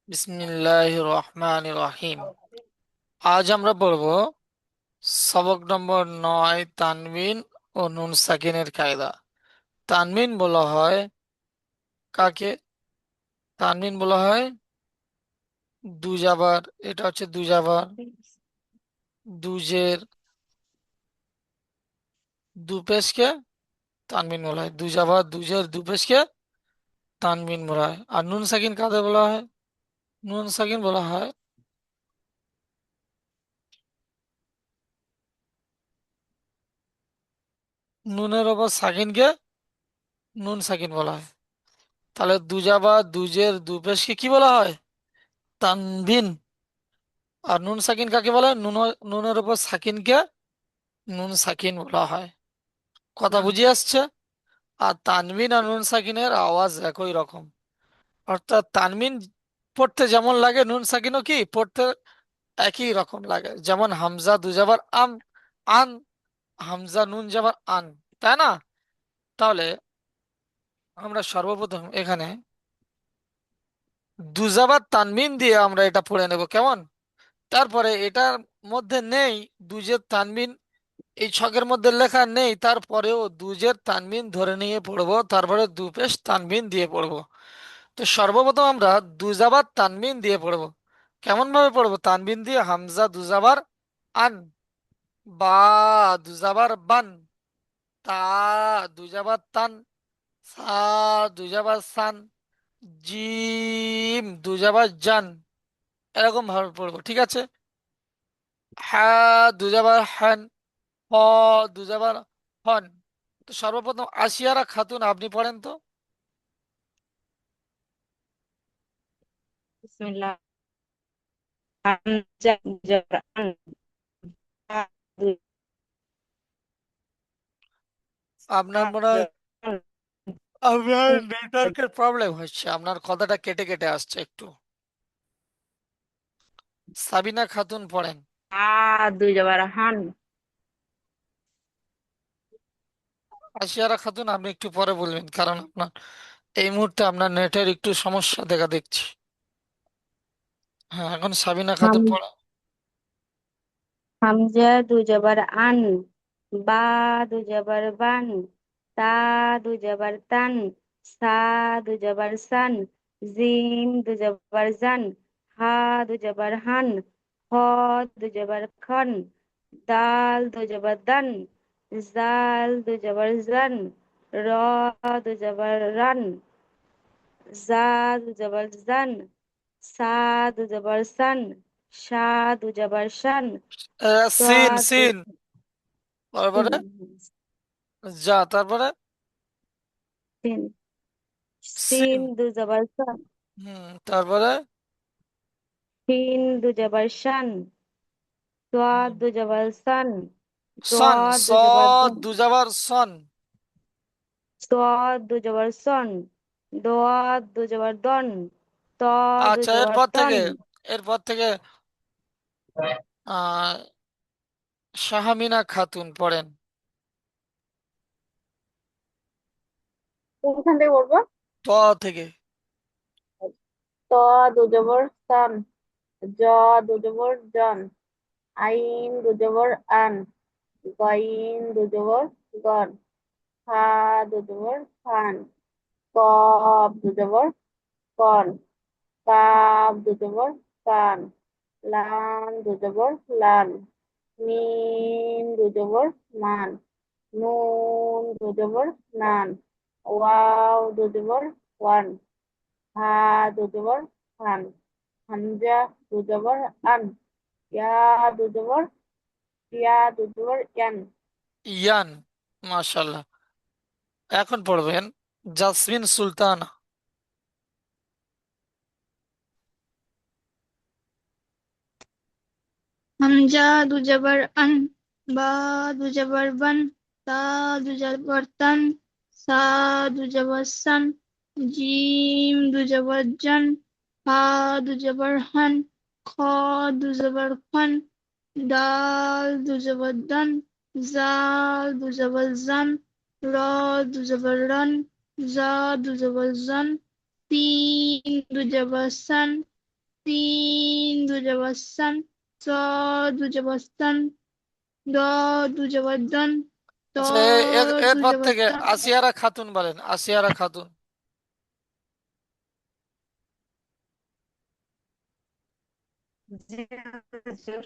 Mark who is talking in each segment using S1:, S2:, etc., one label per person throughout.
S1: বিসমিল্লাহির রহমানির রহিম। আজ আমরা পড়ব সবক নম্বর 9, তানবিন ও নুন সাকিনের কায়দা। তানবিন বলা হয় কাকে? তানবিন বলা হয় দুজাবার। এটা হচ্ছে দুজাবার, দুজের, দুপেশকে তানবিন বলা হয়। দুজাবার, দুজের, দুপেশকে তানবিন বলা হয়। আর নুন সাকিন কাদের বলা হয়? নুন সাকিন বলা হয় নুনের ওপর সাকিনকে নুন সাকিন বলা হয়। তাহলে দুজাবার, দুজের, দুপেশকে কি বলা হয়? তানবিন। আর নুন সাকিন কাকে বলে? নুনের উপর সাকিনকে নুন সাকিন বলা হয়। কথা বুঝে আসছে? আর তানবিন আর নুন সাকিনের আওয়াজ একই রকম। অর্থাৎ তানবিন পড়তে যেমন লাগে, নুন সাকিনও কি পড়তে একই রকম লাগে। যেমন হামজা দুজাবার আম, আন, হামজা নুন যাবার আন, তাই না? তাহলে আমরা সর্বপ্রথম এখানে দুজাবার তানবিন দিয়ে আমরা এটা পড়ে নেব, কেমন? তারপরে এটার মধ্যে নেই দুজের তানবিন, এই ছকের মধ্যে লেখা নেই, তারপরেও দুজের তানবিন ধরে নিয়ে পড়বো, তারপরে দুপেশ তানবিন দিয়ে পড়বো। তো সর্বপ্রথম আমরা দুজাবার তানবিন দিয়ে পড়বো। কেমন ভাবে পড়বো? তানবিন দিয়ে হামজা দুজাবার আন, বা দুজাবার বান, তা দুজাবার তান, সা দুজাবার সান, জিম দুজাবার জান। এরকম ভাবে পড়বো, ঠিক আছে? হ্যাঁ দুজাবার হ্যান, হ দুজাবার হন। তো সর্বপ্রথম আসিয়ারা খাতুন আপনি পড়েন তো।
S2: বিসমিল্লাহ। হামজা জবর আন, বা দুই
S1: আপনার
S2: বা
S1: মনে হয়
S2: জবর আন,
S1: আপনার
S2: তিন
S1: নেটওয়ার্কের প্রবলেম হচ্ছে, আপনার কথাটা কেটে কেটে আসছে একটু। সাবিনা খাতুন পড়েন।
S2: আ দুই জবর হান।
S1: আসিয়ারা খাতুন আপনি একটু পরে বলবেন, কারণ আপনার এই মুহূর্তে আপনার নেটের একটু সমস্যা দেখা দেখছি। হ্যাঁ, এখন সাবিনা
S2: হাম
S1: খাতুন পড়েন।
S2: হামজা দুই জবর আন, বা দুই জবর বান, তা দুই জবর তান, সা দুই জবর সান, জিম দুই জবর জান, হা দুই জবর হান, হ দুই জবর খন, দাল দুই জবর দান, জাল দুই জবর জান, র দুই জবর রান, জা দুই জবর জান, সা দুই জবর সান, শা দুই জবর শান,
S1: সিন
S2: সাদ
S1: সিন, তারপরে যা, তারপরে
S2: সিন,
S1: সিন।
S2: সিন দু জবর সান,
S1: তারপরে
S2: শিন দু জবর শান, সাদ দু জবর সান,
S1: সন,
S2: দাদ দু জবর
S1: সদ
S2: দান,
S1: দুজাবার সন।
S2: সাদ দু জবর সন, দাদ দু জবর দন, ত দু
S1: আচ্ছা,
S2: জবর
S1: এরপর
S2: তন।
S1: থেকে এরপর থেকে আহ শাহামিনা খাতুন পড়েন।
S2: কোনখান থেকে বলবো?
S1: ত থেকে।
S2: ত দু জবর সান, জ দু জবর জন, আইন দু জবর আন, গইন দু জবর গন, হা দু জবর খান, কফ দু জবর কন, কাব দু জবর কান, লাম দু জবর লান, মিম দু জবর মান, নুন দু জবর নান, ওয়াও দু জবর ওয়ান, হা দু জবর হান, হামজা দু জবর আন, ইয়া দু জবর ইয়ান।
S1: ইয়ান, মাশাল্লাহ। এখন পড়বেন জাসমিন সুলতানা।
S3: হামজা দু জবর আন, বা দু জবর বান, তা দু জবর তান, সা দু জবর সান, জিম দু জবর জান, হা দু জবর হান, খ দু জবর খন, দাল দু জবর দান, জাল দু জবর জান, র দু জবর রান, জা দু জবর জান, সিন দু জবর সান, সিন দু জবর সান, সদ দু জবর সান, দদ দু জবর দন, ত
S1: আচ্ছা,
S3: দু
S1: এরপর
S3: জবর
S1: থেকে
S3: তন।
S1: আসিয়ারা খাতুন বলেন, আসিয়ারা খাতুন।
S2: জিম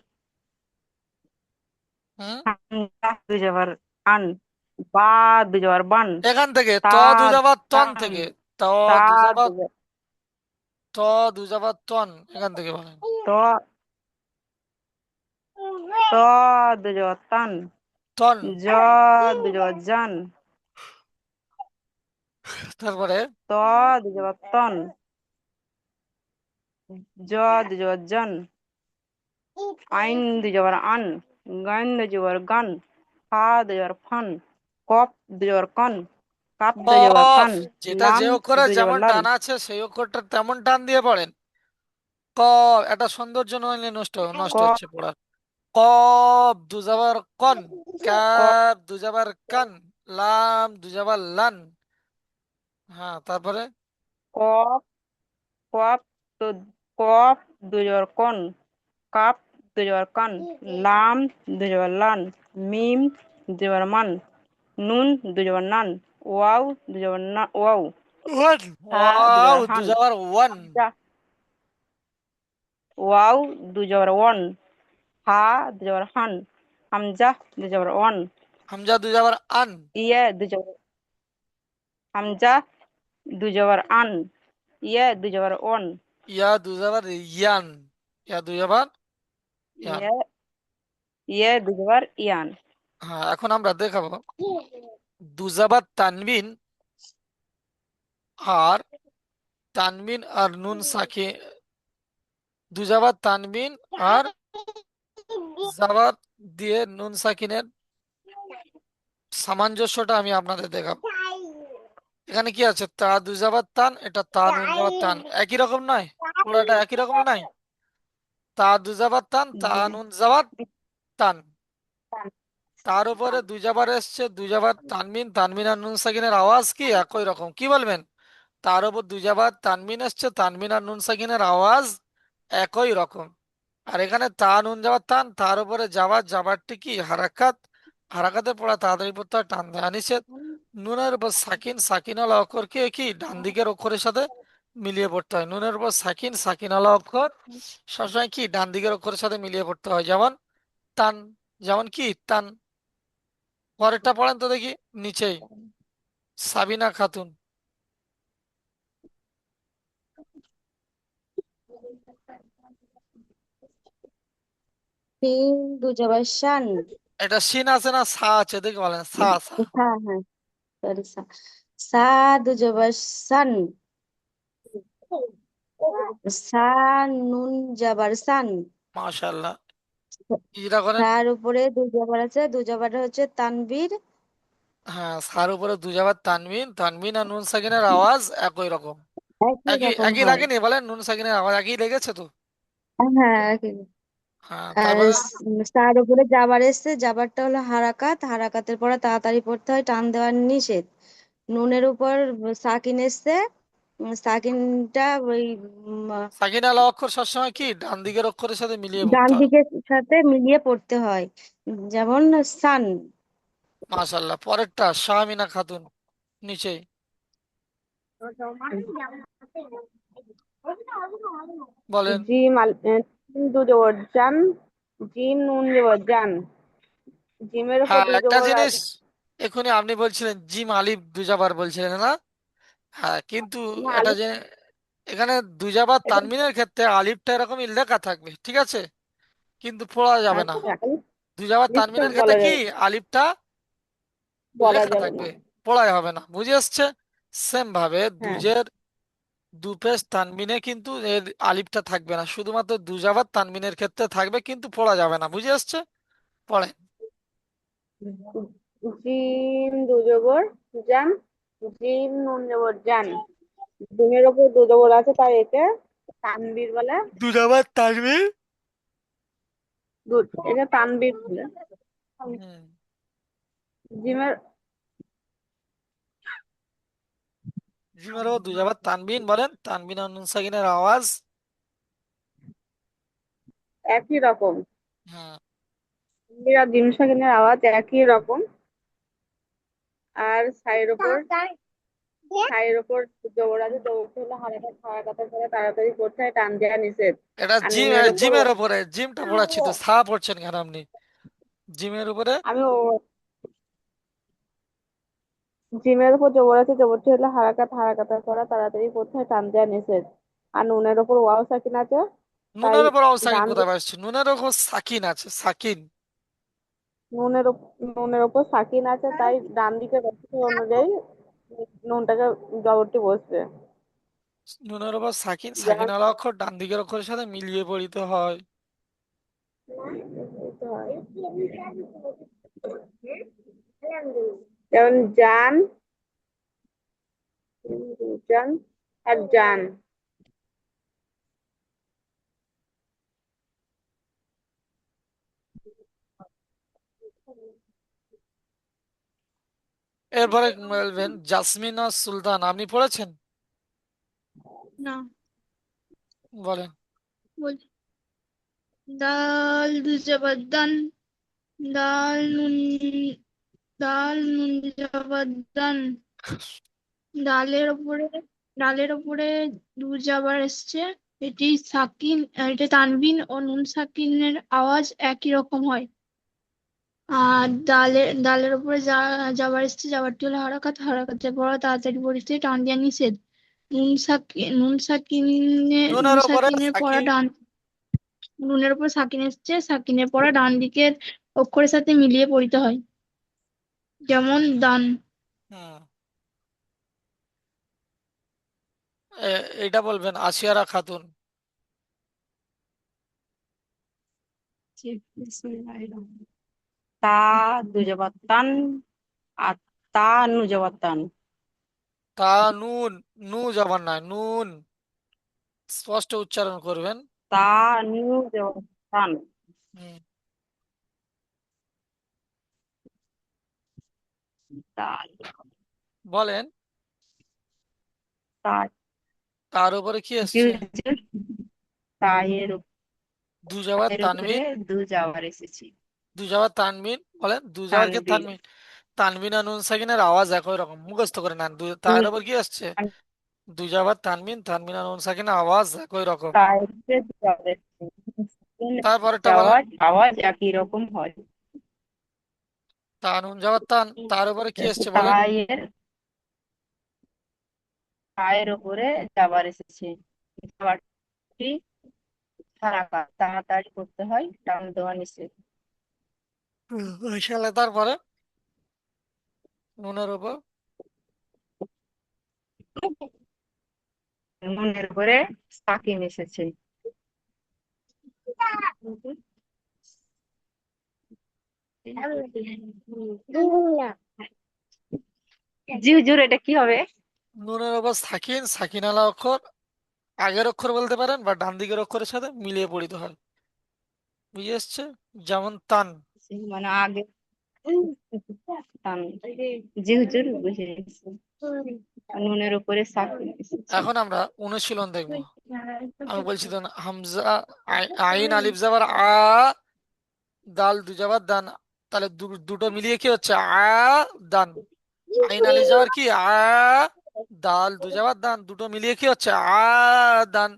S1: হুম।
S2: হামজা দুই জবর আন, বা দুই জবর বান,
S1: এখান থেকে
S2: তা
S1: ত দুজাবার তন
S2: তান,
S1: থেকে, ত
S2: তা
S1: দুজাবার,
S2: দুই জবর-
S1: ত দুজাবার তন, এখান থেকে বলেন।
S2: ত ত দুই জবর তান,
S1: তন।
S2: জ দুই জবর জান,
S1: তারপরে
S2: ত দুই জবর তন, জ দুই জবর জন, আইন দুই জবর আন, গান দুই জবর গান, ফা দুই জবর ফান, কপ দুই জবর কন, কাপ দুই জবর
S1: কফ,
S2: কান,
S1: যেটা
S2: লাম
S1: যে অক্ষরে
S2: দুই জবর
S1: যেমন
S2: লাল।
S1: টান আছে সেই অক্ষরটা তেমন টান দিয়ে পড়েন। ক, এটা সৌন্দর্য নইলে নষ্ট নষ্ট
S2: ক
S1: হচ্ছে পড়ার। কফ দুজাবার কন,
S2: ক
S1: কাপ দুজাবার কান, লাম দুজাবার লান। হ্যাঁ, তারপরে
S2: কপ কপ তো কপ দুই জবর কন, কাপ দুই জবর কান, লাম দুই জবর লান, মিম দুই জবর মান, নুন দুই জবর নান, ওয়াও দুই জবর না ওয়াও,
S1: ওয়ান,
S2: হা দুই
S1: ওয়াও
S2: জবর হান,
S1: দুজাবার ওয়ান,
S2: হামজা ওয়াও দুই জবর ওয়ান, হা দুই জবর হান, হামজা দুই জবর ওয়ান,
S1: হামজা দুজাবার আন,
S2: ইয়ে দুই জবর হামজা দুই জবর আন, ইয়ে দুই জবর ওয়ান,
S1: ইয়া দুজাবার ইয়ান, ইয়া দুজাবার ইয়ান।
S2: ইয়ে ইয়ে দুই জবর ইয়ান।
S1: হ্যাঁ, এখন আমরা দেখাবো দুজাবার তানবিন আর তানবিন আর নুন সাকি, দুজাবার তানবিন আর জাবার দিয়ে নুন সাকিনের সামঞ্জস্যটা আমি আপনাদের দেখাবো। এখানে কি আছে, তা দুজাবার তান, এটা তা নুন জাবার তান, একই রকম নয়? পুরোটা একই রকম নয়? তা দুজাবার তান, তা নুন জাবার তান, তার উপরে দুজাবার এসছে, দুজাবার তানবিন, তানবিন আর নুন সাকিনের আওয়াজ কি একই রকম, কি বলবেন? তার উপর দুজাবার তানবিন এসছে, তানবিন আর নুন সাকিনের আওয়াজ একই রকম। আর এখানে তা নুন যাবার টান, তার উপরে যাবার, যাবারটি কি হারাকাত, হারাকাতে পড়া তাড়াতাড়ি পড়তে হয়, টান দেওয়া নিষেধ। নুনের উপর সাকিন, সাকিনওয়ালা অক্ষরকে কি ডান দিকের অক্ষরের সাথে মিলিয়ে পড়তে হয়। নুনের উপর সাকিন, সাকিনওয়ালা অক্ষর সবসময় কি ডান দিকের অক্ষরের সাথে মিলিয়ে পড়তে হয়, যেমন টান, যেমন কি টান। পরেরটা পড়েন তো দেখি, নিচেই সাবিনা খাতুন।
S2: সিন দু জবর শান,
S1: এটা সিন আছে না সা আছে, দেখি বলেন, সা সা।
S2: হ্যাঁ হ্যাঁ সরি সা, সা দু জবর সান, সা নুন জবর সান,
S1: মাশাআল্লাহ, ইরা করেন।
S2: তার উপরে দু জবর আছে, দু জবর হচ্ছে তানবীর,
S1: হ্যাঁ, সার উপরে দুজাবার তানবিন, তানবিন আর নুন সাকিনের আওয়াজ একই রকম।
S2: একই
S1: একই
S2: রকম
S1: একই
S2: হয়।
S1: লাগেনি বলেন, নুন সাকিনের আওয়াজ একই লেগেছে তো?
S2: হ্যাঁ একই।
S1: হ্যাঁ,
S2: আর
S1: তারপরে
S2: তার উপরে জাবার এসছে, জাবারটা হলো হারাকাত, হারাকাতের পরে তাড়াতাড়ি পড়তে হয়, টান দেওয়ার নিষেধ। নুনের উপর সাকিন এসছে, সাকিনটা ওই
S1: সাকিন আলা অক্ষর সবসময় কি ডান দিকের অক্ষরের সাথে মিলিয়ে
S2: ডান
S1: পড়তে হয়।
S2: দিকের সাথে মিলিয়ে পড়তে হয়, যেমন সান।
S1: মাশাআল্লাহ, পরেরটা শামিনা খাতুন, নিচেই বলেন।
S2: জিম জিম দু জবর জান, জিম নুন জবর জান, জিমের উপর
S1: হ্যাঁ,
S2: দু
S1: একটা
S2: জবর
S1: জিনিস এখনই আপনি বলছিলেন জিম আলিফ দুজাবার বলছিলেন না? হ্যাঁ, কিন্তু এটা
S2: আলিফ,
S1: যে এখানে দুজাবার
S2: এটা
S1: তানবিনের ক্ষেত্রে আলিফটা এরকমই লেখা থাকবে, ঠিক আছে, কিন্তু পড়া যাবে না।
S2: আচ্ছা,
S1: দুজাবার
S2: আলিফটা
S1: তানবিনের ক্ষেত্রে
S2: বলা
S1: কি
S2: যাবে না,
S1: আলিফটা
S2: বলা
S1: লেখা
S2: যাবে না।
S1: থাকবে, পড়াই হবে না, বুঝে আসছে? সেম ভাবে
S2: হ্যাঁ,
S1: দুজের দুপেশ তানবিনে কিন্তু এর আলিফটা থাকবে না, শুধুমাত্র দুজাবার তানবিনের ক্ষেত্রে থাকবে, কিন্তু পড়া যাবে না, বুঝে আসছে? পড়ে।
S2: জিম দু জবর জান, জিম নুন জবর জান, জিমের উপর দু জবর আছে তাই একে তানবীর বলে।
S1: দুজাবার তানবিন।
S2: এটা তানবীর বলে।
S1: হুম।
S2: জিমের
S1: জিমের ও দুজাবার তানবিন বলেন, তানবিন আর নুন সাকিনের আওয়াজ
S2: একই রকম।
S1: হ্যাঁ।
S2: মিম আর জিম সাকিনের আওয়াজ একই রকম। আর ছাইয়ের ওপর জবর আছে, জবরটি হলো হারাকাত, হারাকাতের পরে তাড়াতাড়ি পড়তে হয়, টান দেওয়া নিষেধ।
S1: এটা
S2: আর
S1: জিম,
S2: নুনের ওপর
S1: জিমের উপরে, জিমটা পড়াচ্ছি তো, সা পড়ছেন কেন আপনি? জিমের উপরে।
S2: আমি জিমের উপর জবর আছে, জবরটি হলো হারাকাত, হারাকাতের পরে তাড়াতাড়ি পড়তে হয়, টান দেওয়া নিষেধ। আর নুনের ওপর ওয়াও সাকিন আছে, তাই
S1: নুনের উপর সাকিন
S2: ডান
S1: কোথায় পাচ্ছি? নুনের উপর সাকিন আছে, সাকিন।
S2: নুনের ওপর সাকিন আছে, তাই ডান দিকের অক্ষর অনুযায়ী নুনটাকে জবরটি বসবে।
S1: নুনের উপর সাকিন, সাকিন
S2: যেমন
S1: আলা অক্ষর ডান দিকের অক্ষরের সাথে মিলিয়ে পড়িতে হয়।
S2: যেমন জান, জান আর জান।
S1: এরপরে বলবেন জাসমিন আর সুলতান, আপনি পড়েছেন?
S3: না,
S1: বলেন।
S3: বল। দাল দু জবর দান, দাল নুন, দাল নুন জবর দান। ডালের উপরে, ডালের উপরে দু জাবার এসছে। এটি সাকিন, এটা তানবিন ও নুন সাকিনের আওয়াজ একই রকম হয়। আর ডালের উপরে যাবার এসছে, যাবারটি হলো হারাকাত, হারাকাতের পর তাড়াতাড়ি পড়তে টান দেওয়া নিষেধ। নুন
S1: নুনের উপরে
S3: সাকিনের পড়া
S1: সাকিন।
S3: ডান, নুনের উপর সাকিন এসছে, সাকিনের পড়া ডান দিকের অক্ষরের সাথে মিলিয়ে পড়িতে হয়। যেমন দান।
S1: হুম। এটা বলবেন আসিয়ারা খাতুন।
S4: তা দুজবাতান, আর তা নুজবাতান।
S1: তা নুন, নু জবান নয়, নুন স্পষ্ট উচ্চারণ করবেন।
S4: তা নুজবাতান।
S1: হুম।
S4: তা
S1: বলেন।
S4: তা
S1: তার উপরে কি এসছে?
S4: জুজুর, তায়ের
S1: দু জবর
S4: উপরে
S1: তানবিন।
S4: দু যাওয়ার এসেছে।
S1: দু জবর তানবিন, বলেন দু জবর কে
S4: তানবির,
S1: তানবিন। তানবিন আর নুন সাকিনের আওয়াজ একই রকম, মুখস্থ করে নেন। তার উপর কি আসছে? দু জবর তানবিন, তানবিন আর নুন সাকিনের আওয়াজ একই রকম।
S4: তায়ের উপরে দু যাওয়ার এসেছে।
S1: তারপরেরটা বলেন।
S4: আওয়াজ আওয়াজ একই রকম হয়।
S1: তা নুন জবর তান, তার উপরে কি এসছে বলেন।
S4: তায়ের, তায়ের উপরে যাবার এসেছে। যাবারটি হারাকাত, তাড়াতাড়ি করতে হয়, টান দেওয়া নিষেধ।
S1: ইনশাআল্লাহ। তারপরে নুনের উপর
S4: নুনের উপরে সাকিন এসেছে। জি হুজুর, এটা কি হবে?
S1: নুনের উপর সাকিন, সাকিন আলা অক্ষর আগের অক্ষর বলতে পারেন বা ডান দিকের অক্ষরের সাথে মিলিয়ে পড়িতে হয়। বুঝে এসছে? যেমন তান।
S4: মানে আগে টান। জি হুজুর, বুঝে গেছি। নুনের উপরে সাকিন এসেছে।
S1: এখন আমরা অনুশীলন দেখব। আমি বলছি তো না, হামজা, আইন আলিফ জাবার আ, দাল দু জাবার দান। তাহলে দুটো মিলিয়ে কি হচ্ছে? আ দান। আইন আলিফ জাবার কি? আ, দাল দু জাবার দান, দুটো মিলিয়ে কি হচ্ছে? আ দান।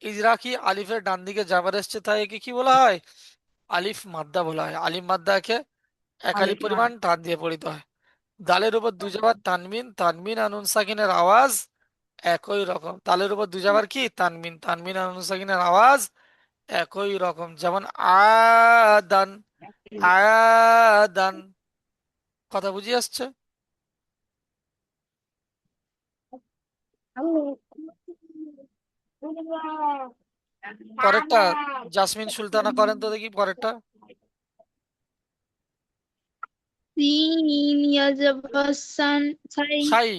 S1: ইজরা কি? আলিফের ডান দিকে জাবার এসছে, তাই একে কি বলা হয়? আলিফ মাদ্দা বলা হয়। আলিফ মাদ্দাকে এক আলিফ
S4: আলিফ মাদ।
S1: পরিমাণ টান দিয়ে পড়িতে হয়। দালের উপর দু জাবার তানমিন, তানমিন আর নুন সাকিনের আওয়াজ একই রকম। তালের উপর দু জাবার কি? তানমিন, তানমিন আর নুন সাকিনের আওয়াজ একই রকম। যেমন আদান, আদান। কথা বুঝিয়ে আসছে? পরেরটা জাসমিন সুলতানা করেন তো দেখি পরেরটা।
S3: সিন ইয়াজাবাসান, সাই,
S1: সাই।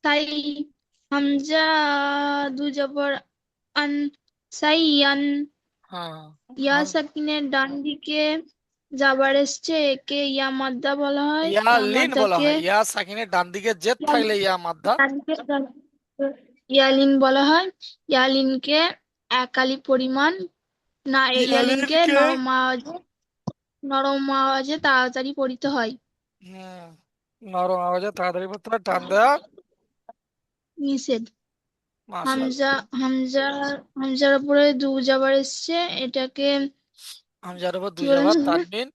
S3: সাই। হামজা দু জবর আন, সাইয়ান।
S1: হ্যাঁ।
S3: ইয়া সাকিনের ডান দিকে যাবার এসছে, একে ইয়া মাদ্দা বলা হয়।
S1: ইয়া
S3: ইয়া
S1: লিন বলা
S3: মাদ্দাকে
S1: হয়। ইয়া সাকিনের ডান দিকে জেদ থাকলে ইয়া মাদ্দা।
S3: ইয়ালিন বলা হয়। ইয়ালিনকে এক আলি পরিমাণ না, এই
S1: ইয়ালিফ
S3: ইয়ালিনকে
S1: কে
S3: নরম আওয়াজে তাড়াতাড়ি পড়িতে হয়।
S1: হ্যাঁ, নরম আওয়াজে তাড়াতাড়ি পড়তে হয়, টান দেওয়া
S3: নিষেধ।
S1: মাশাআল্লাহ।
S3: হামজা হামজা হামজার উপরে দু জাবার এসছে, এটাকে
S1: হামজার উপর
S3: কি
S1: দুই
S3: বলে?
S1: জবর তানবিন।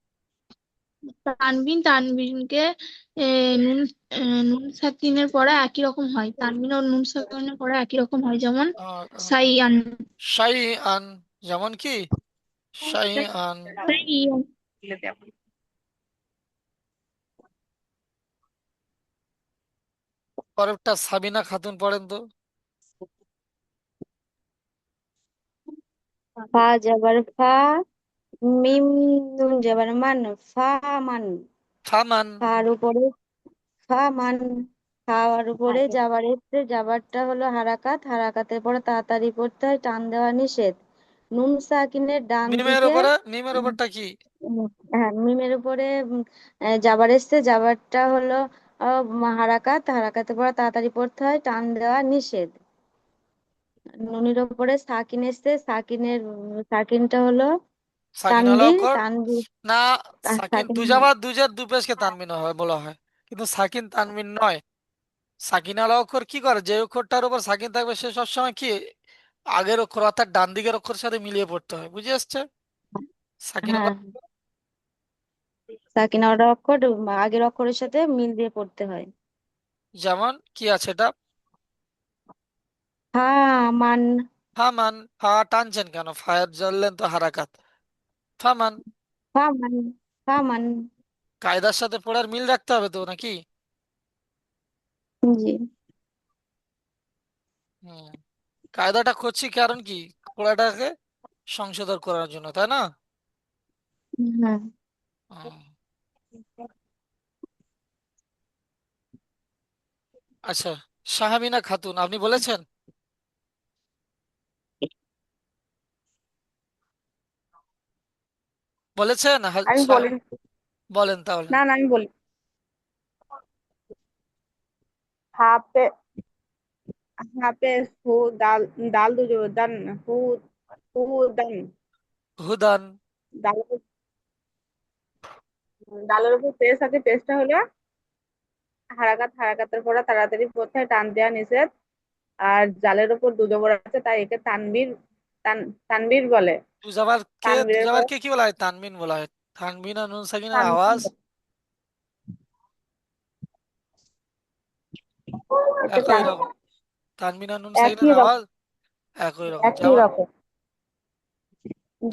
S3: তানবিনকে এ, নুন নুন সাকিনের পরে একই রকম হয়, তানবিন ও নুন সাকিনের পরে একই রকম হয়, যেমন সাইয়ান।
S1: শাই আন, যেমন কি শাই আন।
S3: সাইয়ান।
S1: পরেরটা সাবিনা খাতুন পড়েন তো।
S2: ফা জবর ফা, মিম নুন জবর মান, ফা মান।
S1: ফামান।
S2: ফার উপরে ফা মান, খাওয়ার উপরে যাবার এসছে, যাবারটা হলো হারাকাত, হারাকাতের পরে তাড়াতাড়ি পড়তে হয়, টান দেওয়া নিষেধ। নুন সাকিনের ডান
S1: মিমের
S2: দিকে
S1: উপরে, মিমের উপরটা কি?
S2: উম, হ্যাঁ, মিমের উপরে যাবার এসছে, যাবারটা হলো হারাকাত, হারাকাতের পরে তাড়াতাড়ি পড়তে হয়, টান দেওয়া নিষেধ। নুনির উপরে সাকিন এসছে, সাকিনটা হলো
S1: সাকিন হলো
S2: তানবীর,
S1: অক্ষর
S2: তানবীর।
S1: না। সাকিন
S2: সাকিন
S1: দুজাবার দুজের দুপেশকে তানবিন হয় বলা হয়, কিন্তু সাকিন তানবিন নয়। সাকিন আলা অক্ষর কি করে, যে অক্ষরটার উপর সাকিন থাকবে সে সবসময় কি আগের অক্ষর অর্থাৎ ডান দিকের অক্ষরের সাথে মিলিয়ে পড়তে হয়, বুঝে আসছে? সাকিন আলা
S2: হ্যাঁ, সাকিন ওর অক্ষর আগের অক্ষরের সাথে মিল দিয়ে পড়তে হয়।
S1: যেমন কি আছে এটা?
S2: হা মান,
S1: ফামান, ফা টানছেন কেন? ফায়ার জ্বললেন তো হারাকাত। ফামান।
S2: ফা মান, ফা মান।
S1: কায়দার সাথে পড়ার মিল রাখতে হবে তো নাকি?
S2: জি।
S1: হুম। কায়দাটা করছি কারণ কি, পড়াটাকে সংশোধন করার জন্য, তাই না?
S2: হ্যাঁ।
S1: হুম। আচ্ছা, শাহামিনা খাতুন আপনি বলেছেন? বলেছেন
S2: আমি বলি,
S1: বলেন তাহলে।
S2: না না আমি বলি। হাফে, হাফে হু, দাল, দাল দুজো দান, হু, হু দান।
S1: হুদান।
S2: ডালের, ডালের উপর পেস্ট আছে, পেস্টটা হলো হারাকাত, হারাকাতের পরে তাড়াতাড়ি পড়তে হয়, টান দেওয়া নিষেধ। আর জালের উপর দু জবর আছে, তাই একে তানবীর, তান তানবীর বলে। তানবীরের পর
S1: দুজাবারকে কি বলা হয়? তানবিন বলা হয়। তানবিন আর নুন সাকিনের
S2: তানবীর
S1: আওয়াজ
S2: একে
S1: একই রকম। তানবিন আর নুন
S2: একই
S1: সাকিনের
S2: রকম,
S1: আওয়াজ একই রকম।
S2: একই
S1: যেমন,
S2: রকম।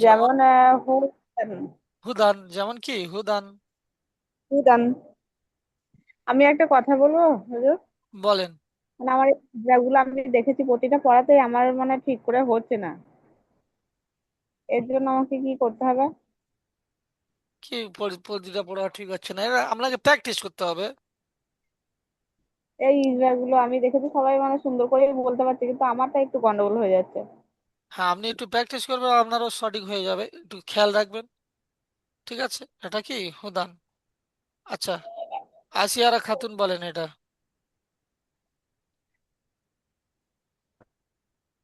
S1: যেমন
S2: যেমন হু,
S1: হুদান, যেমন কি হুদান।
S2: হুদান। আমি একটা কথা বলবো হুজুর?
S1: বলেন।
S2: মানে আমার যেগুলো আমি দেখেছি প্রতিটা পড়াতেই আমার মানে ঠিক করে হচ্ছে না, এর জন্য আমাকে কি করতে হবে?
S1: কি প্রতিটা পড়া ঠিক হচ্ছে না, এরা আপনাকে প্র্যাকটিস করতে হবে।
S2: এই ইজরাগুলো আমি দেখেছি সবাই মানে সুন্দর করে বলতে পারছে, কিন্তু আমারটা একটু গন্ডগোল হয়ে যাচ্ছে।
S1: হ্যাঁ, আপনি একটু প্র্যাকটিস করবেন, আপনারও সঠিক হয়ে যাবে, একটু খেয়াল রাখবেন। ঠিক আছে, এটা কি হুদান। আচ্ছা, আসিয়ারা খাতুন বলেন এটা,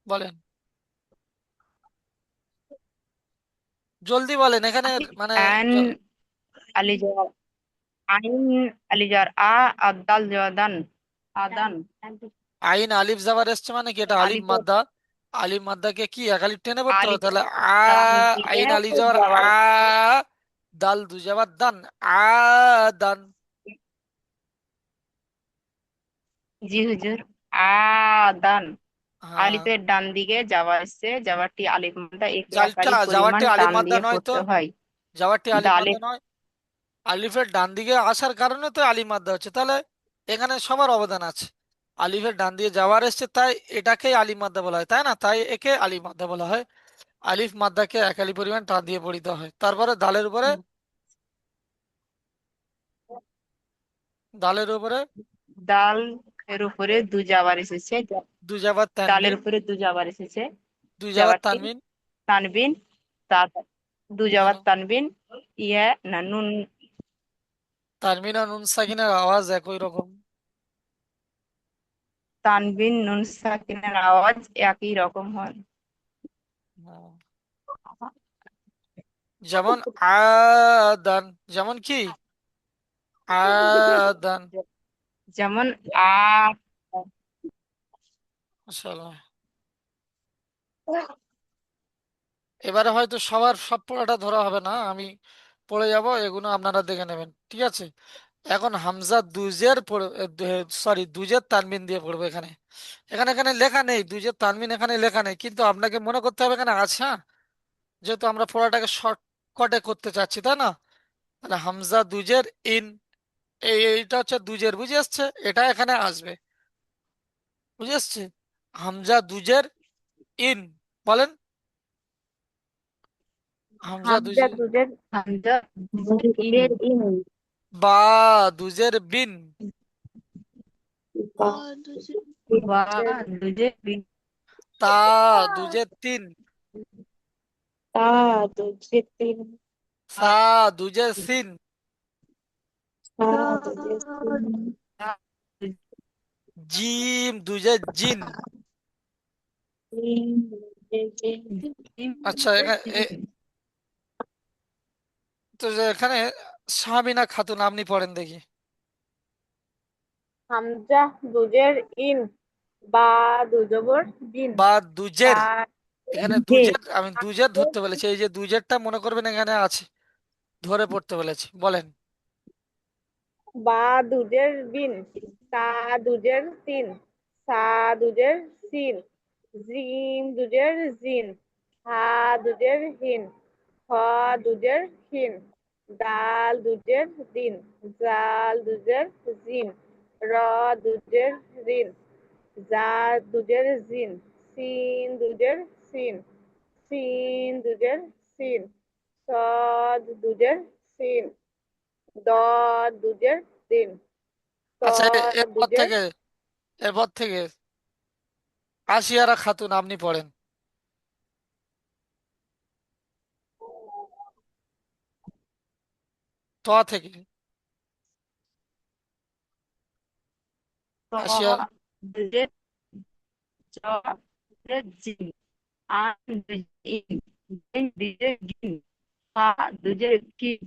S1: বলেন, জলদি বলেন এখানে, মানে
S4: আন আলি জওয়ার, আইন আলি জওয়ার আ, আর দাল জওয়ার দান, আদান।
S1: আইন আলিফ জাবার এসছে মানে কি, এটা আলিফ
S4: আলিফে
S1: মাদ্দা। আলিফ মাদ্দাকে কি এক আলিফ টেনে পড়তে হবে,
S4: আলিফে
S1: তাহলে আ।
S4: ডান দিকে
S1: আইন আলিফ জাবার
S4: যাওয়ার,
S1: আ, দাল দু জাবার দান, আ দান।
S4: জি হুজুর, আদান।
S1: হ্যাঁ,
S4: আলিফের ডান দিকে যাওয়া এসছে, যাওয়ারটি আলিফ মাদ্দা, একে এক
S1: জালটা
S4: আলিফ পরিমাণ
S1: যাওয়ারটি আলিফ
S4: টান
S1: মাদ্দা
S4: দিয়ে
S1: নয় তো,
S4: পড়তে হয়।
S1: যাওয়ারটি আলিফ
S4: দালে
S1: মাদ্দা নয়। আলিফের ডান দিকে আসার কারণে তো আলিফ মাদ্দা হচ্ছে, তাহলে এখানে সবার অবদান আছে। আলিফের ডান দিয়ে যাওয়ার এসছে, তাই এটাকেই আলিফ মাদ্দা বলা হয়, তাই না? তাই একে আলিফ মাদ্দা বলা হয়। আলিফ মাদ্দাকে এক আলিফ পরিমাণ টান দিয়ে পড়িতে হয়। তারপরে দালের উপরে, দালের উপরে
S4: দাল এর উপরে দু যাবার এসেছে,
S1: দুই জাবার
S4: দালের
S1: তানবিন,
S4: উপরে দু যাবার এসেছে,
S1: দুই জাবার
S4: যাবারটি
S1: তানবিন।
S4: তানবিন, তা দু
S1: কেন?
S4: যাবার তানবিন, ইয়া না নুন,
S1: তানবিন আর নুন সাকিনের আওয়াজ একই রকম।
S4: তানবিন নুন সাকিনের আওয়াজ একই রকম হয়।
S1: হুম। যেমন আদান, যেমন কি আদান।
S4: যেমন আ।
S1: মাশাআল্লাহ। এবারে হয়তো সবার সব পড়াটা ধরা হবে না, আমি পড়ে যাব, এগুলো আপনারা দেখে নেবেন, ঠিক আছে? এখন হামজা দুজের সরি দুজের তানবিন দিয়ে পড়বো এখানে। এখানে এখানে লেখা নেই দুজের তানবিন, এখানে লেখা নেই, কিন্তু আপনাকে মনে করতে হবে এখানে আছে, হ্যাঁ? যেহেতু আমরা পড়াটাকে শর্টকাটে করতে চাচ্ছি, তাই না? তাহলে হামজা দুজের ইন, এইটা হচ্ছে দুজের, বুঝে আসছে? এটা এখানে আসবে, বুঝে আসছে? হামজা দুজের ইন, বলেন। হামজা
S2: হামজা
S1: দুজের,
S2: দুজের
S4: হামজা ইন।
S2: দুজের ইন,
S1: বা দুজের বিন,
S3: বা দুজের
S4: বা দুজের বিন।
S1: তা দুজের তিন,
S2: তা দুজের তিন,
S1: সা দুজের সিন,
S2: সা
S3: তা
S2: দুজের সিন,
S1: জিম দুজের জিন।
S2: জিম দুজের জিন।
S4: জিম
S1: আচ্ছা,
S4: দুজের
S1: এখানে
S4: জিন।
S1: তো যে এখানে সাবিনা খাতুন আপনি পড়েন দেখি।
S2: হামজা দুজের ইন, বা দুজবর বিন,
S1: বা
S2: তা
S1: দুজের, এখানে
S2: জে,
S1: দুজের, আমি দুজের ধরতে বলেছি, এই যে দুজেরটা মনে করবেন এখানে আছে, ধরে পড়তে বলেছি, বলেন।
S2: বা দুজের বিন, তা দুজের তিন, সা দুজের সিন, জিম দুজের জিন, হা দুজের হিন, হ দুজের হিন, দাল দুজের দিন, জাল দুজের জিন, র দুজের রিন, জা দুজের জিন, সিন দুজের সিন, সিন দুজের সিন, সদ দুজের সিন, দদ দুজের দিন, ত
S1: আচ্ছা, এরপর
S2: দুজের
S1: থেকে, এরপর থেকে আসিয়ারা খাতুন আপনি পড়েন, ত থেকে
S4: ত
S1: আসিয়ার।
S4: দুজের জ দুজের জিম। An দুজের in. জিন দুজের গিন। ফা দুজের কিন।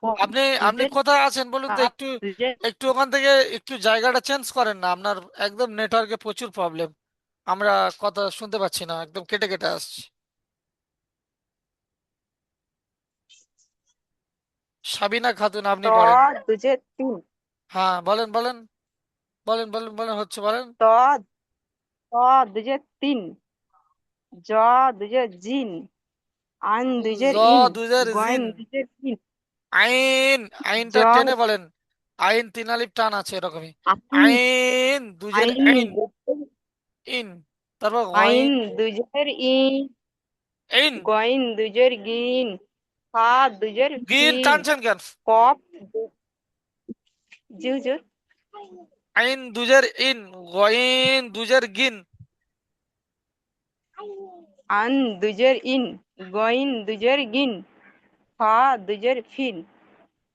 S4: কফ
S1: আপনি আপনি
S4: দুজের
S1: কোথায় আছেন বলুন তো,
S4: কাপ
S1: একটু
S4: দুজের।
S1: একটু ওখান থেকে একটু জায়গাটা চেঞ্জ করেন না, আপনার একদম নেটওয়ার্কে প্রচুর প্রবলেম, আমরা কথা শুনতে পাচ্ছি না, একদম কেটে কেটে আসছে। সাবিনা খাতুন
S2: ত
S1: আপনি পড়েন।
S2: দুজের তিন,
S1: হ্যাঁ, বলেন বলেন, বলেন বলেন বলেন, হচ্ছে বলেন।
S2: ত ত দুজের তিন, জ দুজের জিন, আন
S1: জ
S2: দুজের ইন,
S1: দুজের
S2: গয়েন
S1: জিন,
S2: দুজের তিন,
S1: আইন, আইনটা
S2: জল
S1: টেনে বলেন। আইন তিন আলিফ টান আছে এরকমই।
S2: আইন,
S1: আইন দুজের
S2: আইন
S1: আইন, ইন, তারপর
S2: আইন
S1: গইন,
S2: দুজের ইন,
S1: ইন,
S2: গয়েন দুজের গিন, ফা দুজের
S1: গিন
S2: ফিন,
S1: টানছেন কেন?
S2: কফ জি হুজুর,
S1: আইন দুজের ইন, গইন দুজের গিন,
S2: আন দুজের ইন, গয়েন দুজের গিন, ফা দুজের ফিন,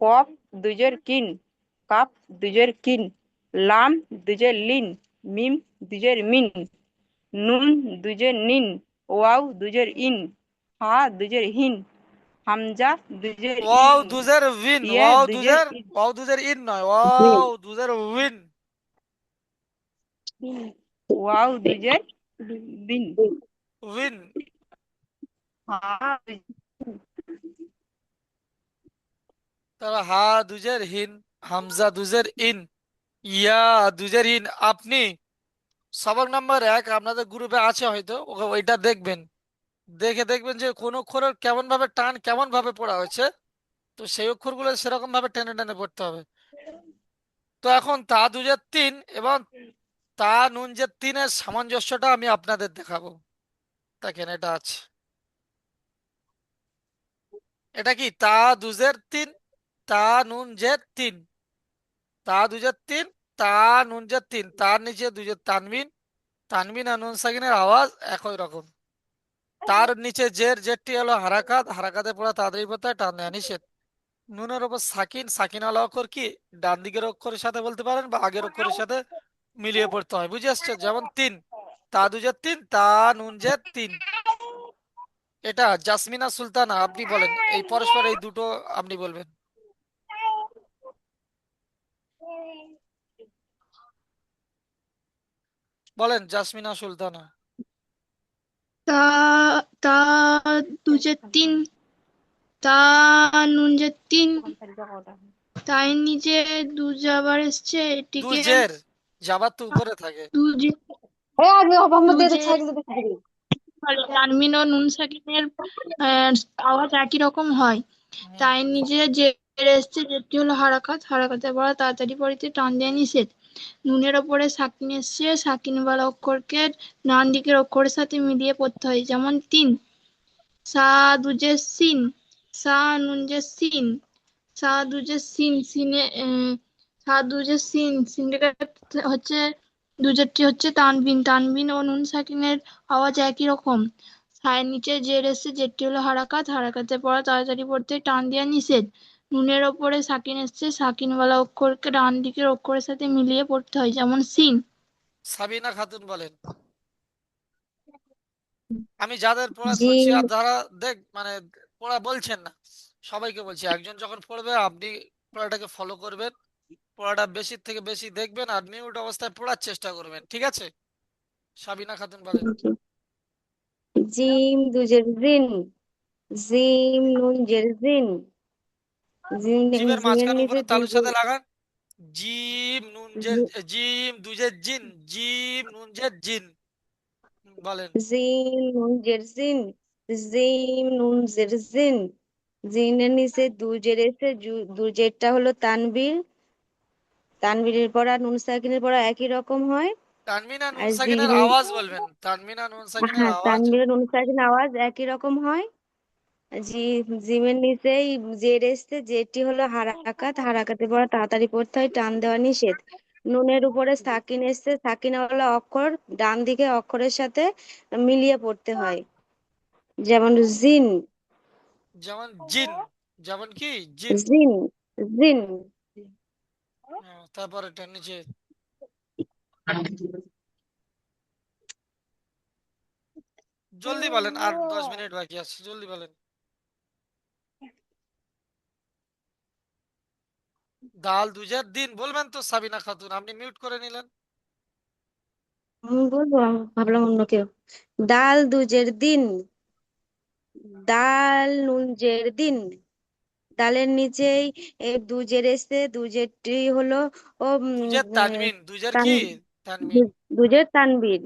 S2: কফ দুজের কিন, কাপ দুজের কিন, লাম দুজের লিন, মিম দুজের মিন, নুন দুজের নিন, ওয়াও দুজের ইন, হা দুজের হিন, হামজা দুজের
S1: ওয়াও
S2: ইন,
S1: দুজের উইন,
S2: ইয়া
S1: ওয়াও
S2: দুজের
S1: দুজের,
S2: ইন,
S1: ওয়াও দুজের ইন নয়, ওয়াও দুজের উইন।
S2: ওয়াও দুজের দিন,
S1: উইন।
S2: হা
S1: তারপর হা দুজের হিন, হামজা দুজের ইন, ইয়া দুজের ইন। আপনি সবক নাম্বার 1 আপনাদের গ্রুপে আছে হয়তো, ওইটা দেখবেন, দেখে দেখবেন যে কোন অক্ষরের কেমন ভাবে টান, কেমন ভাবে পড়া হয়েছে, তো সেই অক্ষরগুলো সেরকম ভাবে টেনে টেনে পড়তে হবে। তো এখন তা দুজের তিন এবং তা নুন যে তিনের সামঞ্জস্যটা আমি আপনাদের দেখাবো। দেখেন এটা আছে, এটা কি তা দুজের তিন, তা নুন যে তিন, তা দুজের তিন, তা নুন যে তিন, তার নিচে দুজের তানবিন, তানবিন আর নুন সাকিনের আওয়াজ একই রকম। তার নিচে জের, জেরটি হলো হারাকাত, হারাকাতে পড়া তাড়াতাড়ি পড়তে হয়, টান দেওয়া নিষেধ। নুনের ওপর সাকিন, সাকিন আলা অক্ষর কি ডান দিকের অক্ষরের সাথে বলতে পারেন বা আগের অক্ষরের সাথে মিলিয়ে পড়তে হয়, বুঝে আসছে? যেমন তিন, তা দুজের তিন, তা নুন যে তিন, এটা জাসমিনা সুলতানা, আপনি বলেন এই পরস্পর এই দুটো আপনি বলবেন। বলেন জাসমিনা সুলতানা।
S3: তা তা দুজে তিন, তা নুন যে তিন, তাই নিচে দু যাবার এসছে এটিকে
S1: দুজের, যাবার তো উপরে থাকে।
S3: দুজে দুজে তানবিন ও নুন সাকিনের আওয়াজ একই রকম হয়,
S1: হুম।
S3: তাই নিজে যে এসছে যেটি হলো হারাকাত, হারাকাতের পড়া তাড়াতাড়ি পড়িতে টান দেওয়া নিষেধ। নুনের ওপরে সাকিন এসছে, সাকিনওয়ালা অক্ষরকে ডান দিকের অক্ষরের সাথে মিলিয়ে পড়তে হয়, যেমন তিন। সা দুজে সিন, সা নুন যে সিন, সা দুজে সিন, সিনে সা দুজে সিন, সিনটা হচ্ছে দুজেরটি হচ্ছে তানবিন, তানবিন ও নুন সাকিনের আওয়াজ একই রকম। সায়ের নিচে জের এসছে, জেরটি হলো হারাকাত, হারাকাতে পড়া তাড়াতাড়ি পড়তে টান দেওয়া নিষেধ। নুনের ওপরে সাকিন এসছে, সাকিনওয়ালা অক্ষরকে ডান দিকের অক্ষরের সাথে মিলিয়ে পড়তে হয়, যেমন সিন।
S1: সাবিনা খাতুন বলেন। আমি যাদের পড়া শুনছি
S5: জিম
S1: আর যারা দেখ মানে পড়া বলছেন না, সবাইকে বলছি একজন যখন পড়বে আপনি পড়াটাকে ফলো করবেন, পড়াটা বেশি থেকে বেশি দেখবেন আর মিউট অবস্থায় পড়ার চেষ্টা করবেন, ঠিক আছে? সাবিনা খাতুন বলেন।
S5: জিম দুজের জিন, জিম নুন জের জিন,
S1: জিমের
S5: জিমের
S1: মাঝখানে
S5: নিচে
S1: উপরে তালুর সাথে লাগান। জিম নুন জের, জিম দুজের জিন, জিম নুন জের জিন। বলেন।
S5: জিম নুন জের জিন, জিম নুন জের জিন, জিনের নিচে দুজের এসে দুজেরটা হলো তানবীর, তানবীরের পড়া নুন সাকিনের পড়া একই রকম হয়।
S1: তানমিনা নুন
S5: আর
S1: সাকিনের
S5: জিমের,
S1: আওয়াজ বলবেন, তানমিনা নুন সাকিনের
S5: হ্যাঁ
S1: আওয়াজ।
S5: তানবীরের নুন সাকিন আওয়াজ একই রকম হয়। জি, জিমের নিচেই জের এসছে, জেরটি হলো হারাকাত, হারাকাতে পড়া তাড়াতাড়ি পড়তে হয়, টান দেওয়া নিষেধ। নুনের উপরে সাকিন এসছে, সাকিনওয়ালা অক্ষর ডান দিকে অক্ষরের সাথে মিলিয়ে পড়তে হয়, যেমন জিন,
S1: যেমন জিন, যেমন কি জিন।
S5: জিন, জিন।
S1: তারপর এটা নিচে জলদি বলেন, আর 10 মিনিট বাকি আছে, জলদি বলেন। দাল দুজের দিন বলবেন তো সাবিনা খাতুন, আপনি মিউট করে নিলেন।
S5: বলবো, আমি ভাবলাম অন্য কেউ। দাল দুজের দিন, দাল নুনজের দিন, দালের নিচেই দুজের এসছে, দুজেরটি হলো ও
S1: দুজের তানমিন, দুজের
S5: তান,
S1: কি তানমিন।
S5: দুজের তানবীর,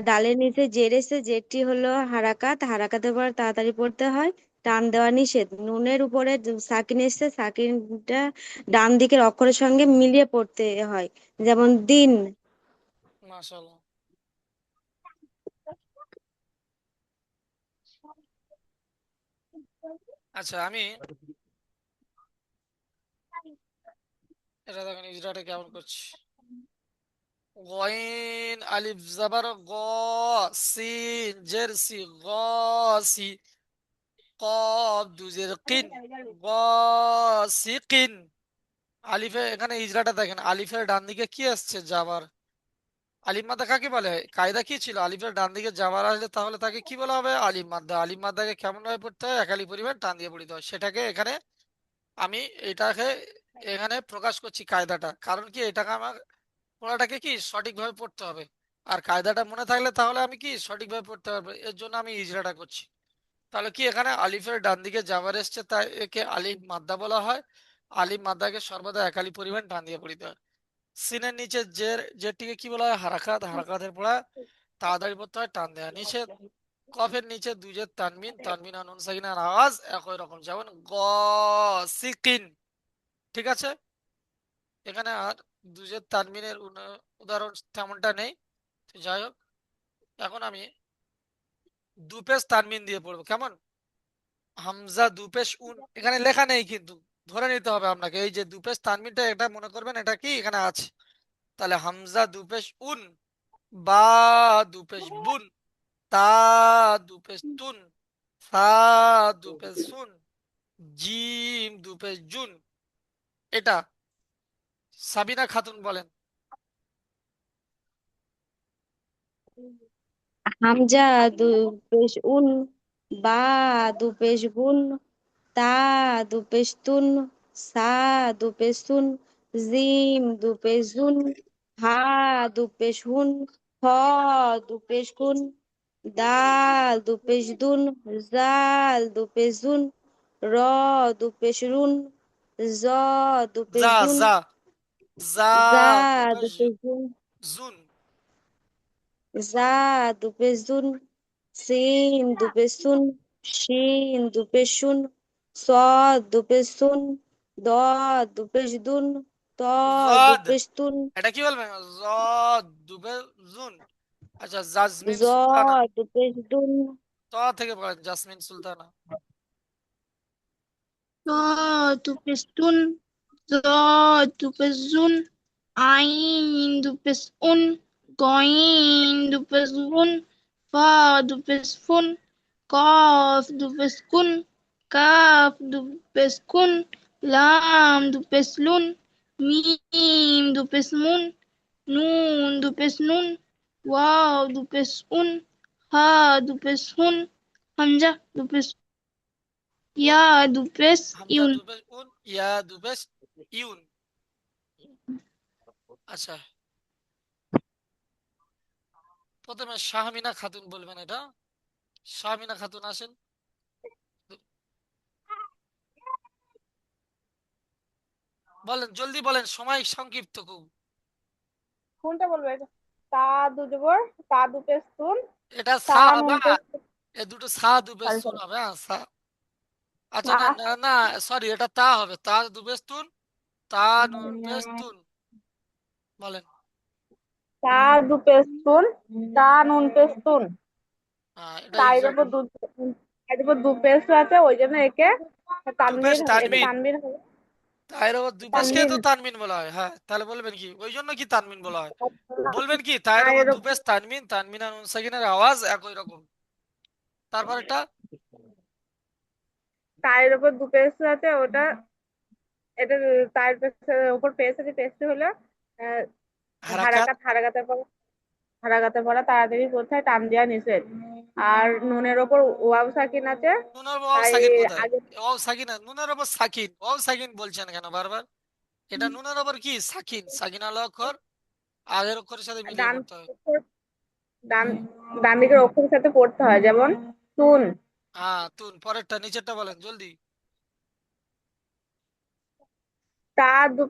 S5: দালের নিচে জের এসে, জেরটি হলো হারাকাত, হারাকাতের পর তাড়াতাড়ি পড়তে হয়, টান দেওয়া নিষেধ। নুনের উপরে সাকিন এসছে, সাকিনটা ডান দিকের অক্ষরের সঙ্গে মিলিয়ে পড়তে হয়, যেমন দিন।
S1: মাশাআল্লাহ। আচ্ছা আমি এটা দেখেন ইজরাটা কেমন করছি। গইন আলিফ জাবার গ, সিন জের সি, গ সি, কফ দুজের কিন, গ সি কিন। আলিফে এখানে ইজরাটা দেখেন, আলিফের ডান দিকে কি আসছে যাবার। আলিফ মাদ্দা কাকে বলে, কায়দা কি ছিল, আলিফের ডান দিকে যাবার আসলে তাহলে তাকে কি বলা হবে, আলিফ মাদ্দা। আলিফ মাদ্দাকে কেমন ভাবে পড়তে হয়, একালি পরিমাণ টান দিয়ে পড়তে হয়, সেটাকে এখানে আমি এটাকে এখানে প্রকাশ করছি কায়দাটা, কারণ কি এটাকে আমার পড়াটাকে কি সঠিকভাবে পড়তে হবে। আর কায়দাটা মনে থাকলে তাহলে আমি কি সঠিকভাবে পড়তে পারবো, এর জন্য আমি ইজরাটা করছি। তাহলে কি এখানে আলিফের ডান দিকে যাবার এসছে তাই একে আলিফ মাদ্দা বলা হয়। আলিফ মাদ্দাকে সর্বদা একালি পরিমাণ টান দিয়ে পড়িতে হয়। সিনের নিচে জেরটিকে কি বলা হয়, হারাকাত, হারাকাতের পড়া তাড়াতাড়ি পড়তে হয়, টান দেওয়া নিষেধ। কফের নিচে দুজের তানমিন, তানমিন আর নুন সাকিনের আওয়াজ একই রকম, যেমন গ সিকিন, ঠিক আছে? এখানে আর দুজের তানমিনের উদাহরণ তেমনটা নেই। তো যাই হোক, এখন আমি দুপেশ তানমিন দিয়ে পড়বো, কেমন? হামজা দুপেশ উন, এখানে লেখা নেই কিন্তু ধরে নিতে হবে আপনাকে, এই যে দুপেশ তানমিনটা এটা মনে করবেন এটা কি এখানে আছে। তাহলে হামজা দুপেশ উন, বা দুপেশ বুন, তা দুপেশ তুন, সা দুপেশ সুন, জিম দুপেশ জুন। এটা সাবিনা খাতুন বলেন।
S5: হামজা দু পেশ উন, বা দু পেশ বুন, তা দু পেশ তুন, সা দু পেশ সুন, জিম দু পেশ জুন, হা দু পেশ হুন, হ দু পেশ কুন, দাল দু পেশ দুন, জাল দু পেশ জুন, র দু পেশ রুন, জ দু পেশ
S1: যা
S5: দুন,
S1: যা যা
S5: জা দু
S1: দুপেশ
S5: পেশ জুন,
S1: জুন।
S5: জা দু পেশ জুন, সিন দু পেশ সুন, শিন দু পেশ শুন, সদ দু পেশ সুন, দদ দু পেশ দুন, ত দু
S1: জদ,
S5: পেশ তুন,
S1: এটা কি বলবেন? জদ দুপেশ জুন। আচ্ছা, জাজমিন
S5: জ
S1: সুলতানা।
S5: দু পেশ দুন,
S1: ত থেকে পড়েন, জাসমিন সুলতানা।
S3: ضاد بستون ضاد بزون عين بسؤن قين بزغن فاد بسفن قاف بسكن كاف بسكن لام بسلون ميم بسمون نون بسنون واو بسؤن ها بسهن همزة بس
S1: উন,
S3: يا بس
S1: হামজা
S3: يون
S1: দুপেশ উন, ইয়া দুপেশ ইউন। আচ্ছা, প্রথমে শাহমিনা খাতুন বলবেন এটা। শাহমিনা খাতুন আসেন। বলেন, জলদি বলেন, সময় সংক্ষিপ্ত খুব।
S2: কোনটা বলবো এটা? তা দু জবর, তা দু পেশ তুন,
S1: এটা
S2: তা
S1: সা
S2: নুন
S1: বা
S2: পেশ,
S1: এ দুটো সা দুপেশ
S2: সরি
S1: সুন
S2: সরি,
S1: হবে, হ্যাঁ সা। আচ্ছা,
S2: তা
S1: না না না, সরি, এটা তা হবে, তা দুপেশ তুন, তা নুন পেশ তুন। বলেন।
S2: তা দু পেশ তুন, তা নুন পেশ তুন।
S1: এটা
S2: তার উপর
S1: এক্সাক্ট।
S2: দু, এর উপর দু পেশ আছে, ওই জন্য একে
S1: দুপেশ
S2: তানবীর, এটা
S1: তানমিন।
S2: তানবীর হবে।
S1: তাইর ওপর দুপেশকে
S2: তানবীর
S1: তো তানমিন বলা হয়, হ্যাঁ, তাহলে বলবেন কি, ওই জন্য কি তানমিন বলা হয়? বলবেন কি, তাইর
S2: আর
S1: ওপর
S2: এর
S1: দুপেশ তানমিন, তানমিন আর নুন সাকিনের আওয়াজ একই রকম। তারপর এটা
S2: তার উপর দু পেশ আছে, ওটা, এটা তার পেশের উপর পেশ আছে, পেশটা হলো আহ,
S1: হারাকাত।
S2: হারাকাত, হারাকাতের পর, হারাকাতের পরে তাড়াতাড়ি পড়তে হয়, টান দেওয়া নিষেধ। আর নুনের ওপর ওয়াও সাকিন আছে,
S1: নুনের ওপর ওয়াও
S2: তাই
S1: সাকিন কোথায়?
S2: আগে
S1: ওয়াও সাকিন নুনের ওপর সাকিন, ওয়াও সাকিন বলছেন কেন বারবার? এটা নুনের ওপর কি সাকিন, সাকিন আল অক্ষর আগের অক্ষরের সাথে মিলিয়ে
S2: ডান,
S1: পড়তে হয়।
S2: ডান, ডান দিকের অক্ষরের সাথে পড়তে হয়, যেমন তুন।
S1: হ্যাঁ, তুন। পরেরটা নিচেরটা বলেন জলদি।
S2: তা দু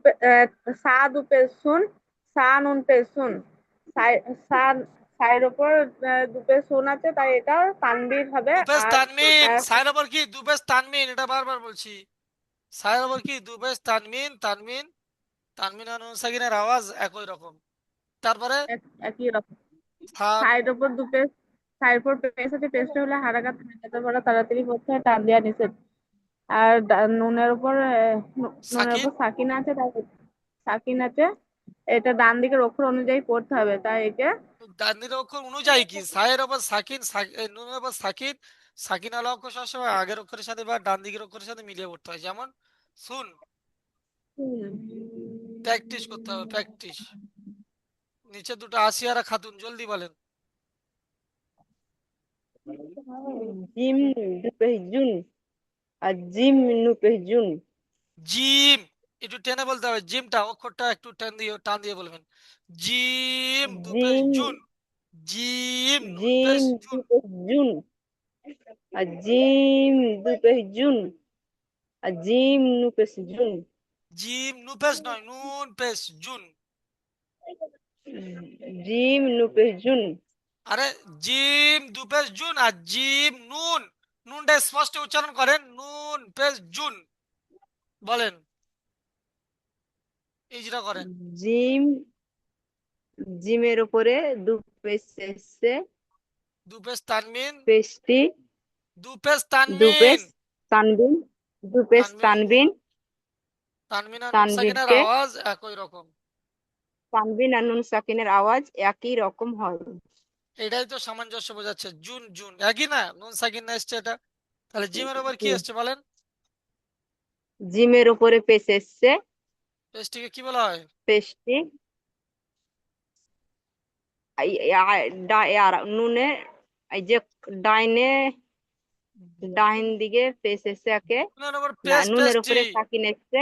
S2: সা দু পেশ শুন, সা নুন পেশ শুন। সা, সায়ের ওপর দু পেশ শুন আছে, তাই এটা তানবীর হবে।
S1: দুপেশ
S2: আর
S1: তানমিন,
S2: আহ,
S1: সায়ের ওপর কি দুপেশ তানমিন, এটা বারবার বলছি। সায়ের ওপর কি দুপেশ তানমিন, তানমিন, তানমিন আর নুন সাকিনের আওয়াজ একই রকম। তারপরে
S2: একই রকম।
S1: থান।
S2: সাইড ওপর দু পেজ, সাইড উপর পেজ আছে, পেজটা হলে হারাকাত, হারাকাতের পরে তাড়াতাড়ি পড়তে হয়, টান দেওয়া নিষেধ। আর নুনের উপর নুনের
S1: সাকিন।
S2: উপর সাকিন আছে, তাই সাকিন আছে, এটা ডান দিকের অক্ষর অনুযায়ী পড়তে হবে, তাই একে
S1: ডান্ডির অক্ষর অনুযায়ী কি, সায়ের ওপর সাকিন, নুনের ওপর সাকিন, সাকিন আলা অক্ষর সবসময় আগের অক্ষরের সাথে বা ডান দিকের অক্ষরের সাথে মিলিয়ে পড়তে হয়, যেমন শুন। প্র্যাকটিস করতে হবে, প্র্যাকটিস। নিচে দুটো আসিয়ারা খাতুন, জলদি বলেন।
S4: জিম দু পেশ জুন, আর জিম নু পেশ জুন।
S1: জিম, একটু টেনে বলতে হবে, জিমটা অক্ষরটা একটু টান দিয়ে বলবেন। জিম দুপেশ
S4: জিম,
S1: জুন, জিম নুন পেশ
S4: জিম দু
S1: জুন।
S4: পেশ জুন, আর জিম দু পেশ জুন, আর জিম নু পেশ জুন।
S1: জিম নুপেশ নয়, নুন পেশ জুন।
S4: জিম নু পেশ জুন।
S1: আরে, জিম দুপেশ জুন আর জিম নুন, নুনটা স্পষ্ট উচ্চারণ করেন, নুন পেশ জুন। বলেন, এই যেটা করেন।
S4: জিম, জিমের উপরে দু পেশ এসছে,
S1: দুপেশ তানমিন,
S4: পেশটি
S1: দুপেশ
S4: দু
S1: তানমিন,
S4: পেশ তানবিন, দু পেশ
S1: তানমিন,
S4: তানবিন,
S1: তানমিন আর নুন সাকিনের
S4: তানবিরকে
S1: আওয়াজ একই রকম।
S4: তানবিন আর নুন সাকিনের আওয়াজ একই রকম হয়।
S1: এটাই তো সামঞ্জস্য বোঝাচ্ছে, জুন জুন একই না, নুন সাকিন না এসছে এটা। তাহলে জিমের ওপর কি
S4: হুম।
S1: এসছে বলেন?
S4: জিমের উপরে পেশ এসছে,
S1: পেশটিকে কি বলা হয়?
S4: পেশটি নুনে এই যে ডাইনে ডাইন দিকে পেশ এসছে একে,
S1: নুনের উপর
S4: না
S1: পেস্ট
S4: নুনের
S1: পেস্টি,
S4: উপরে সাকিন এসছে,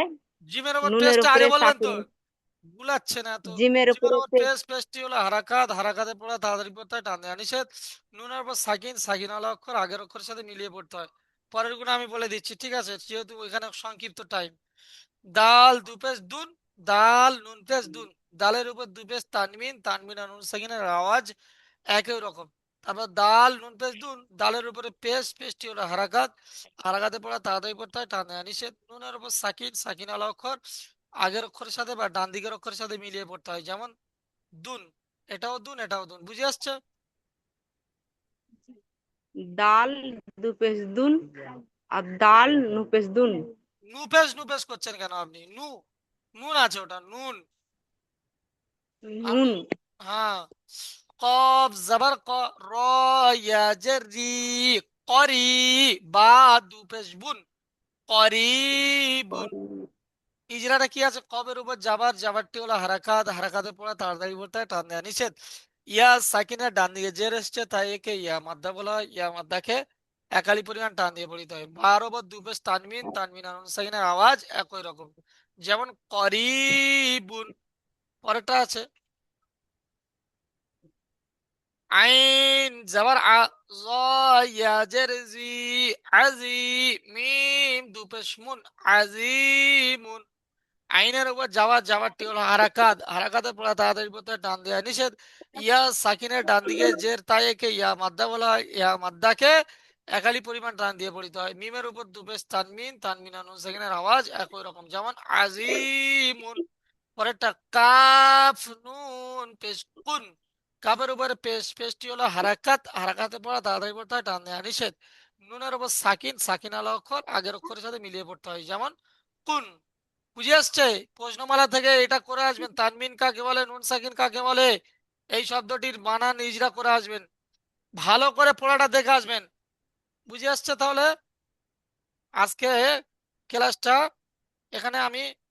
S1: জিমের উপর
S4: নুনের
S1: পেস্ট
S4: উপরে
S1: আগে বলবেন তো,
S4: সাকিন,
S1: গুলাচ্ছে না তো।
S4: জিমের
S1: জিমের
S4: উপরে
S1: উপর পেস্ট পেস্টি হলো হারাকাত, হারাকাতে পড়া তাড়াতাড়ি পড়তে হয়, টান দেওয়া নিষেধ। নুনের উপর সাকিন, সাকিন ওয়ালা অক্ষর আগের অক্ষরের সাথে মিলিয়ে পড়তে হয়। পরের গুলো আমি বলে দিচ্ছি, ঠিক আছে, যেহেতু এখানে সংক্ষিপ্ত টাইম। দাল দু পেশ দুন, দাল নুন পেশ দুন, দালের উপর দু পেশ তানমিন, তানমিন আর নুন সাকিনের আওয়াজ একই রকম। তারপর দাল নুন পেশ দুন, দালের উপরে পেশ, পেশটি হলো হারাকাত, হারাকাতে পড়া তাড়াতাড়ি পড়তে হয়, টান দেওয়া নিষেধ। নুনের উপর সাকিন, সাকিন আলা অক্ষর আগের অক্ষরের সাথে বা ডান দিকের অক্ষরের সাথে মিলিয়ে পড়তে হয়, যেমন দুন, এটাও দুন, এটাও দুন, বুঝে আসছে?
S4: ডাল দু পেশ দুন আর ডাল নু পেশ দুন।
S1: নুপেশ নুপেশ করছেন কেন আপনি? নুন আছে, ওটা নুন। আপনি,
S4: নুন,
S1: হ্যাঁ। কফ জবর ক, র ইয়া জের রি, করি, বা দু পেশ বুন, করিবুন। ইজরাটা কি আছে? কবের উপর জাবার, জাবারটি হলো হারাকাত, হারাকাতে পড়া তাড়াতাড়ি পড়তে হয়, টান দেওয়া নিষেধ। ইয়া সাকিনের ডান দিকে জের এসছে, তাই একে ইয়া মাদ্দা বলা হয়। ইয়া মাদ্দাকে একালি পরিমাণ টান দিয়ে পড়িতে হয়। বার ওপর দুপেশ তানমিন, তানমিন আর নুন সাকিনের আওয়াজ একই রকম, যেমন করিবুন। পরেরটা আছে আইন জাবার আ, জ ইয়া জের জি, আজি, মিম দুপেশ মুন, আজিমুন। আইনের উপর যাওয়া, যাওয়ারটি হলো হারাকাত, হারাকাতে পড়া তাড়াতাড়ি পড়তে টান দেওয়া নিষেধ। ইয়া সাকিনের ডান দিকে জের, তাই একে ইয়া মাদ্দা বলা হয়। ইয়া মাদ্দাকে একালি পরিমাণ টান দিয়ে পড়িতে হয়। মিমের উপর দুপেশ তানমিন, তানমিন আর নুন সাকিনের আওয়াজ একই রকম, যেমন আজিমুন। পরেরটা কাফ নুন পেশ কুন, কাফের উপরে পেশ, পেশটি হলো হারাকাত, হারাকাতে পড়া তাড়াতাড়ি পড়তে হয়, টান দেওয়া নিষেধ। নুনের উপর সাকিন, সাকিন আলা অক্ষর আগের অক্ষরের সাথে মিলিয়ে পড়তে হয়, যেমন কুন। বুঝে আসছে? প্রশ্নমালা থেকে এটা করে আসবেন, তানমিন কাকে বলে, নুন সাকিন কাকে বলে, এই শব্দটির বানান ইজরা করে আসবেন, ভালো করে পড়াটা দেখে আসবেন। বুঝে আসছে? তাহলে আজকে ক্লাসটা এখানে আমি